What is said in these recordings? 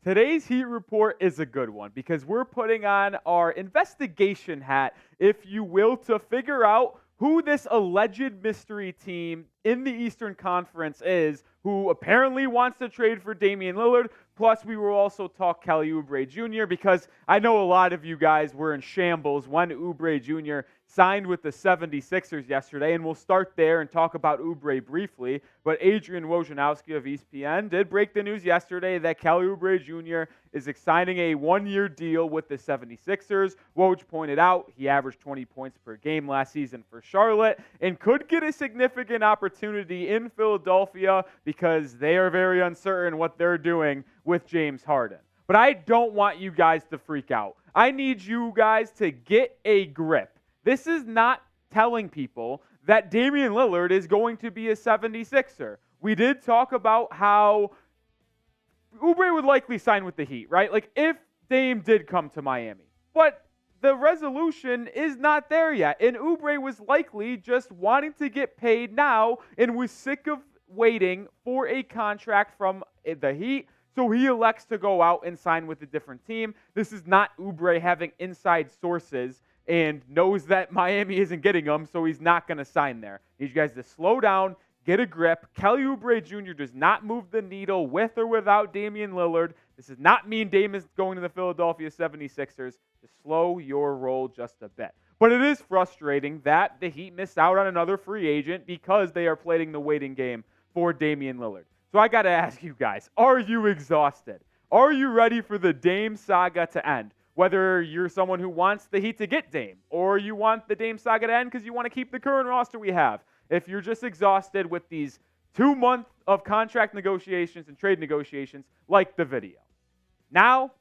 Today's Heat Report is a good one because we're putting on our investigation hat, if you will, to figure out who this alleged mystery team in the Eastern Conference is who apparently wants to trade for Damian Lillard. Plus, we will also talk Kelly Oubre Jr. because I know a lot of you guys were in shambles when Oubre Jr. signed with the 76ers yesterday, and we'll start there and talk about Oubre briefly. But Adrian Wojnarowski of ESPN did break the news yesterday that Kelly Oubre Jr. is signing a one-year deal with the 76ers. Woj pointed out he averaged 20 points per game last season for Charlotte and could get a significant opportunity in Philadelphia because they are very uncertain what they're doing with James Harden. But I don't want you guys to freak out. I need you guys to get a grip. This is not telling people that Damian Lillard is going to be a 76er. We did talk about how Oubre would likely sign with the Heat, right? Like if Dame did come to Miami. But the resolution is not there yet. And Oubre was likely just wanting to get paid now and was sick of waiting for a contract from the Heat. So he elects to go out and sign with a different team. This is not Oubre having inside sources and knows that Miami isn't getting him, so he's not going to sign there. I need you guys to slow down, get a grip. Kelly Oubre Jr. does not move the needle with or without Damian Lillard. This does not mean Dame is going to the Philadelphia 76ers. Just slow your roll just a bit. But it is frustrating that the Heat missed out on another free agent because they are playing the waiting game for Damian Lillard. So I got to ask you guys, are you exhausted? Are you ready for the Dame saga to end? Whether you're someone who wants the Heat to get Dame or you want the Dame saga to end because you want to keep the current roster we have. If you're just exhausted with these 2 months of contract negotiations and trade negotiations, like the video. Now,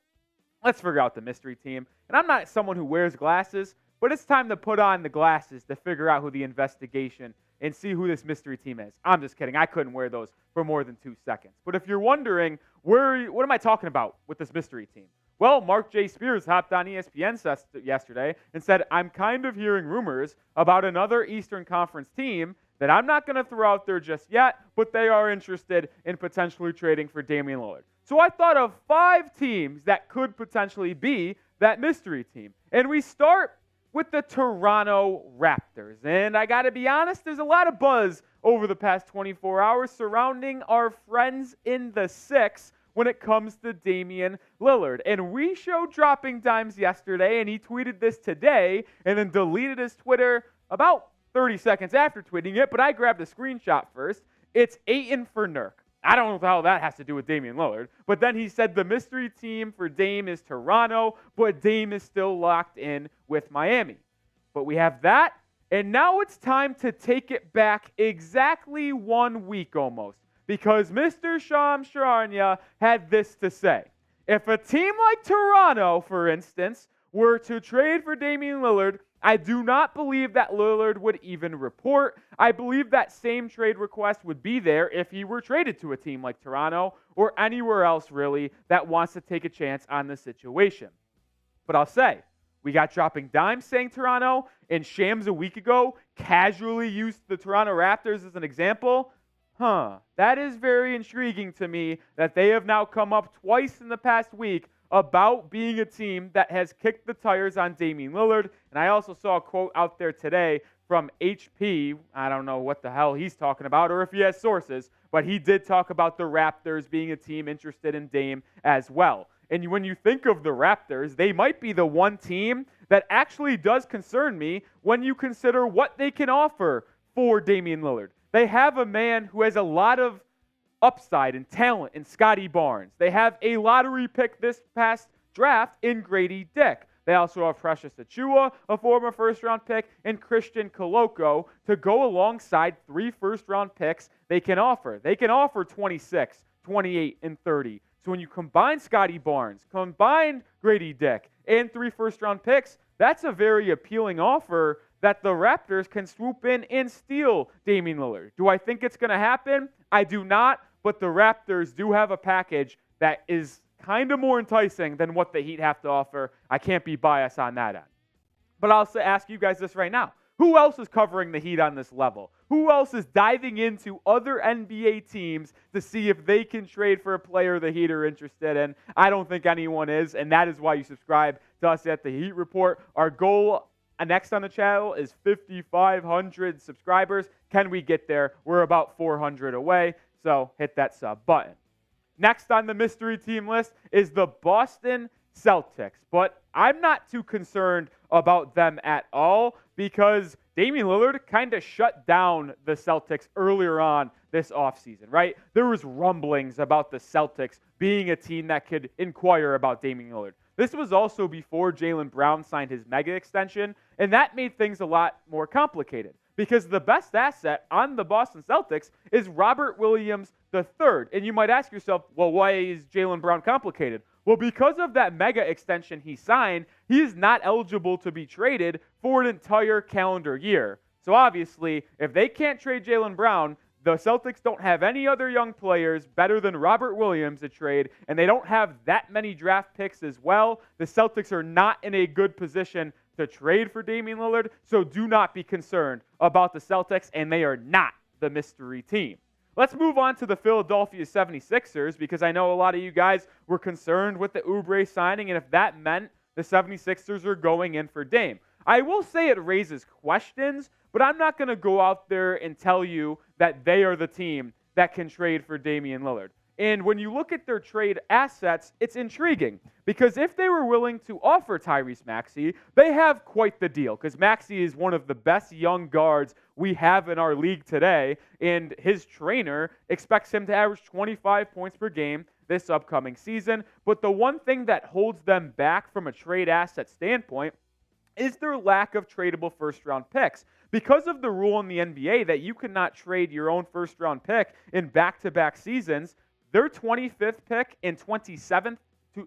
let's figure out the mystery team. And I'm not someone who wears glasses, but it's time to put on the glasses to figure out who the investigation and see who this mystery team is. I'm just kidding. I couldn't wear those for more than 2 seconds. But if you're wondering, what am I talking about with this mystery team? Well, Marc J. hopped on ESPN yesterday and said, I'm kind of hearing rumors about another Eastern Conference team that I'm not going to throw out there just yet, but they are interested in potentially trading for Damian Lillard. So I thought of 5 teams that could potentially be that mystery team. And we start with the Toronto Raptors. And I got to be honest, there's a lot of buzz over the past 24 hours surrounding our friends in the six when it comes to Damian Lillard. And we showed Dropping Dimes yesterday, and he tweeted this today and then deleted his Twitter about 30 seconds after tweeting it, but I grabbed a screenshot first. It's Ayton for Nurk. I don't know how that has to do with Damian Lillard. But then he said the mystery team for Dame is Toronto, but Dame is still locked in with Miami. But we have that, and now it's time to take it back exactly 1 week almost, because Mr. Shams Charania had this to say. If a team like Toronto, for instance, were to trade for Damian Lillard, I do not believe that Lillard would even report. I believe that same trade request would be there if he were traded to a team like Toronto or anywhere else really that wants to take a chance on the situation. But I'll say, we got Dropping Dimes saying Toronto, and Shams a week ago casually used the Toronto Raptors as an example. That is very intriguing to me that they have now come up twice in the past week about being a team that has kicked the tires on Damian Lillard. And I also saw a quote out there today from HP. I don't know what the hell he's talking about or if he has sources, but he did talk about the Raptors being a team interested in Dame as well. And when you think of the Raptors, they might be the one team that actually does concern me when you consider what they can offer for Damian Lillard. They have a man who has a lot of upside and talent in Scotty Barnes. They have a lottery pick this past draft in Grady Dick. They also have Precious Achiuwa, a former first-round pick, and Christian Koloko to go alongside 3 first-round picks they can offer. They can offer 26, 28, and 30. So when you combine Scotty Barnes, combine Grady Dick, and 3 first-round picks, that's a very appealing offer that the Raptors can swoop in and steal Damian Lillard. Do I think it's going to happen? I do not, but the Raptors do have a package that is kind of more enticing than what the Heat have to offer. I can't be biased on that end. But I'll ask you guys this right now. Who else is covering the Heat on this level? Who else is diving into other NBA teams to see if they can trade for a player the Heat are interested in? I don't think anyone is, and that is why you subscribe to us at the Heat Report. Our goal next on the channel is 5,500 subscribers. Can we get there? We're about 400 away, so hit that sub button. Next on the mystery team list is the Boston Celtics, but I'm not too concerned about them at all because Damian Lillard kind of shut down the Celtics earlier on this offseason, right? There was rumblings about the Celtics being a team that could inquire about Damian Lillard. This was also before Jaylen Brown signed his mega extension, and that made things a lot more complicated because the best asset on the Boston Celtics is Robert Williams III. And you might ask yourself, well, why is Jaylen Brown complicated? Well, because of that mega extension he signed, he is not eligible to be traded for an entire calendar year. So obviously, if they can't trade Jaylen Brown, the Celtics don't have any other young players better than Robert Williams to trade, and they don't have that many draft picks as well. The Celtics are not in a good position to trade for Damian Lillard, so do not be concerned about the Celtics, and they are not the mystery team. Let's move on to the Philadelphia 76ers because I know a lot of you guys were concerned with the Oubre signing and if that meant the 76ers are going in for Dame. I will say it raises questions, but I'm not going to go out there and tell you that they are the team that can trade for Damian Lillard. And when you look at their trade assets, it's intriguing because if they were willing to offer Tyrese Maxey, they have quite the deal because Maxey is one of the best young guards we have in our league today, and his trainer expects him to average 25 points per game this upcoming season. But the one thing that holds them back from a trade asset standpoint is their lack of tradable first-round picks. Because of the rule in the NBA that you cannot trade your own first-round pick in back-to-back seasons, their 25th pick and 27th,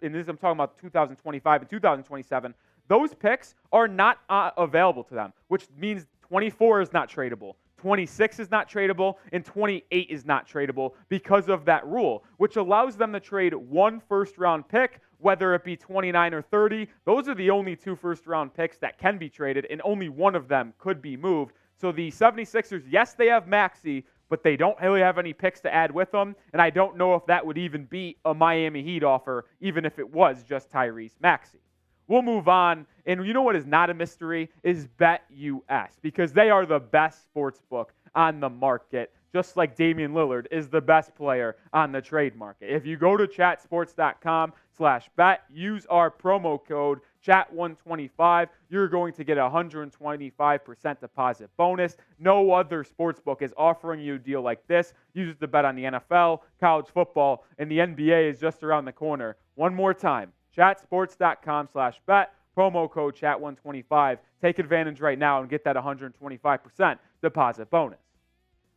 and this I'm talking about 2025 and 2027, those picks are not available to them, which means 24 is not tradable, 26 is not tradable, and 28 is not tradable because of that rule, which allows them to trade one first-round pick, whether it be 29 or 30. Those are the only two first-round picks that can be traded, and only one of them could be moved. So the 76ers, yes, they have Maxey, but they don't really have any picks to add with them, and I don't know if that would even be a Miami Heat offer, even if it was just Tyrese Maxey. We'll move on, and you know what is not a mystery is BetUS, because they are the best sports book on the market, just like Damian Lillard is the best player on the trade market. If you go to chatsports.com/bet, use our promo code chat125, you're going to get a 125% deposit bonus. No other sportsbook is offering you a deal like this. Use it to bet on the NFL, college football, and the NBA is just around the corner. One more time, chatsports.com/bet, promo code chat125. Take advantage right now and get that 125% deposit bonus.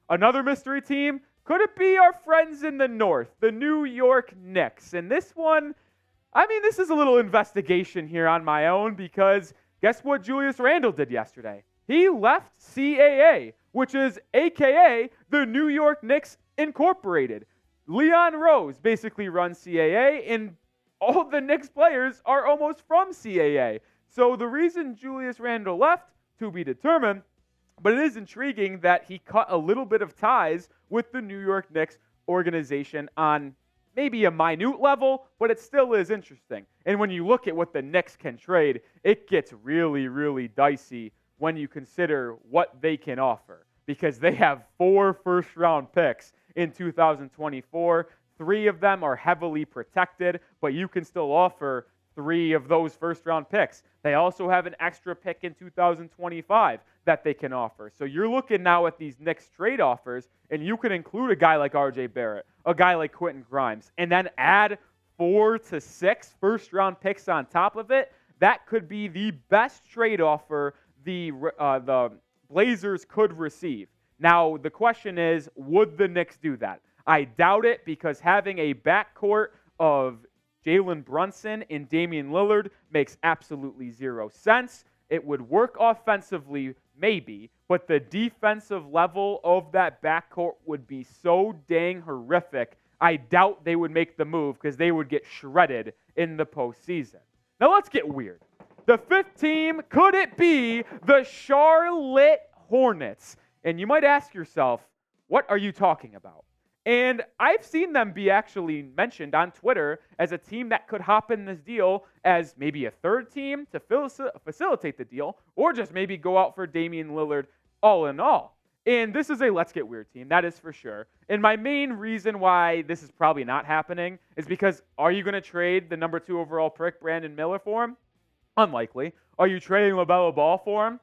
Another mystery team, could it be our friends in the North, the New York Knicks? And this one, this is a little investigation here on my own because guess what Julius Randle did yesterday? He left CAA, which is AKA the New York Knicks Incorporated. Leon Rose basically runs CAA, and all the Knicks players are almost from CAA. So the reason Julius Randle left, to be determined, but it is intriguing that he cut a little bit of ties with the New York Knicks organization on maybe a minute level, but it still is interesting. And when you look at what the Knicks can trade, it gets really, really dicey when you consider what they can offer because they have 4 first-round picks in 2024. 3 of them are heavily protected, but you can still offer 3 of those first-round picks. They also have an extra pick in 2025 that they can offer. So you're looking now at these Knicks trade offers, and you can include a guy like R.J. Barrett, a guy like Quentin Grimes, and then add 4 to 6 first-round picks on top of it. That could be the best trade offer the Blazers could receive. Now, the question is, would the Knicks do that? I doubt it because having a backcourt of Jalen Brunson and Damian Lillard makes absolutely 0 sense. It would work offensively, maybe, but the defensive level of that backcourt would be so dang horrific, I doubt they would make the move because they would get shredded in the postseason. Now let's get weird. The fifth team, could it be the Charlotte Hornets? And you might ask yourself, what are you talking about? And I've seen them be actually mentioned on Twitter as a team that could hop in this deal as maybe a third team to facilitate the deal, or just maybe go out for Damian Lillard all in all. And this is a let's get weird team, that is for sure. And my main reason why this is probably not happening is because are you going to trade the number 2 overall pick, Brandon Miller, for him? Unlikely. Are you trading LaMelo Ball for him?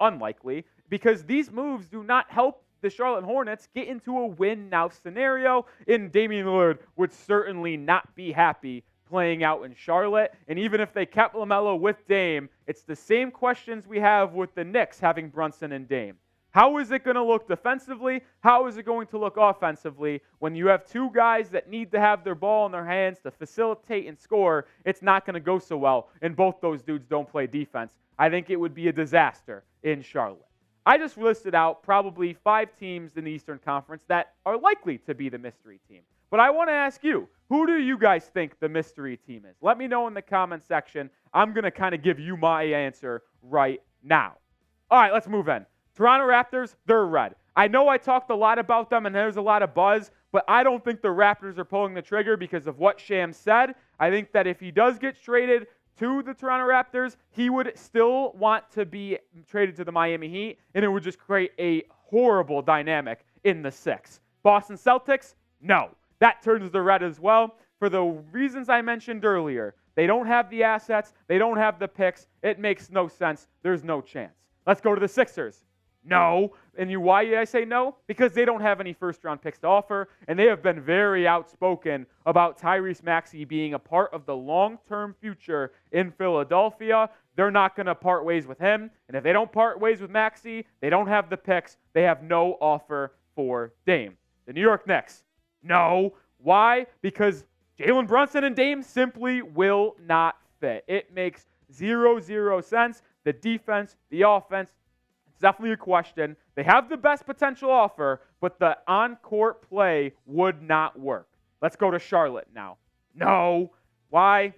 Unlikely. Because these moves do not help the Charlotte Hornets get into a win-now scenario, and Damian Lillard would certainly not be happy playing out in Charlotte. And even if they kept LaMelo with Dame, it's the same questions we have with the Knicks having Brunson and Dame. How is it going to look defensively? How is it going to look offensively when you have 2 guys that need to have their ball in their hands to facilitate and score? It's not going to go so well, and both those dudes don't play defense. I think it would be a disaster in Charlotte. I just listed out probably 5 teams in the Eastern Conference that are likely to be the mystery team. But I want to ask you, who do you guys think the mystery team is? Let me know in the comment section. I'm going to kind of give you my answer right now. All right, let's move in. Toronto Raptors, they're red. I know I talked a lot about them and there's a lot of buzz, but I don't think the Raptors are pulling the trigger because of what Shams said. I think that if he does get traded to the Toronto Raptors, he would still want to be traded to the Miami Heat, and it would just create a horrible dynamic in the 6. Boston Celtics, no. That turns the red as well. For the reasons I mentioned earlier, they don't have the assets, they don't have the picks, it makes no sense, there's no chance. Let's go to the Sixers. No. And why did I say no? Because they don't have any first-round picks to offer, and they have been very outspoken about Tyrese Maxey being a part of the long-term future in Philadelphia. They're not going to part ways with him, and if they don't part ways with Maxey, they don't have the picks. They have no offer for Dame. The New York Knicks, no. Why? Because Jalen Brunson and Dame simply will not fit. It makes zero sense. The defense, the offense, it's definitely a question. They have the best potential offer, but the on-court play would not work. Let's go to Charlotte now. No. Why?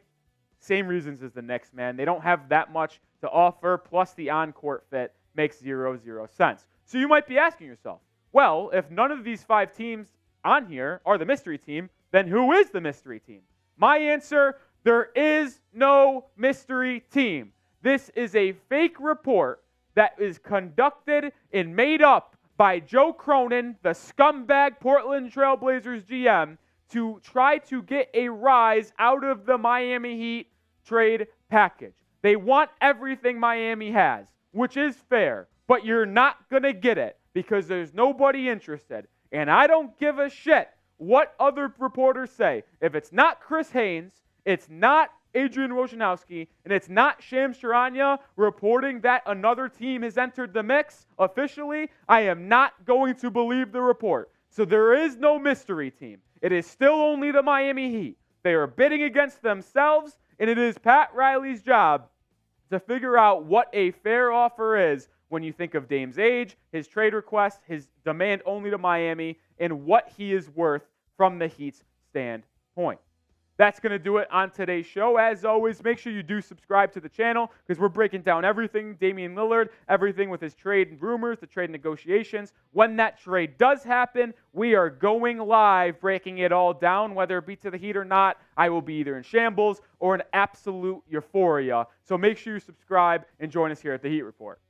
Same reasons as the Knicks, man. They don't have that much to offer, plus the on-court fit makes zero sense. So you might be asking yourself, well, if none of these 5 teams on here are the mystery team, then who is the mystery team? My answer, there is no mystery team. This is a fake report that is conducted and made up by Joe Cronin, the scumbag Portland Trail Blazers GM, to try to get a rise out of the Miami Heat trade package. They want everything Miami has, which is fair, but you're not going to get it because there's nobody interested. And I don't give a shit what other reporters say. If it's not Chris Haynes, it's not Adrian Wojnarowski, and it's not Shams Charania reporting that another team has entered the mix officially, I am not going to believe the report. So there is no mystery team. It is still only the Miami Heat. They are bidding against themselves, and it is Pat Riley's job to figure out what a fair offer is when you think of Dame's age, his trade request, his demand only to Miami, and what he is worth from the Heat's standpoint. That's going to do it on today's show. As always, make sure you do subscribe to the channel because we're breaking down everything Damian Lillard, everything with his trade rumors, the trade negotiations. When that trade does happen, we are going live, breaking it all down. Whether it be to the Heat or not, I will be either in shambles or in absolute euphoria. So make sure you subscribe and join us here at the Heat Report.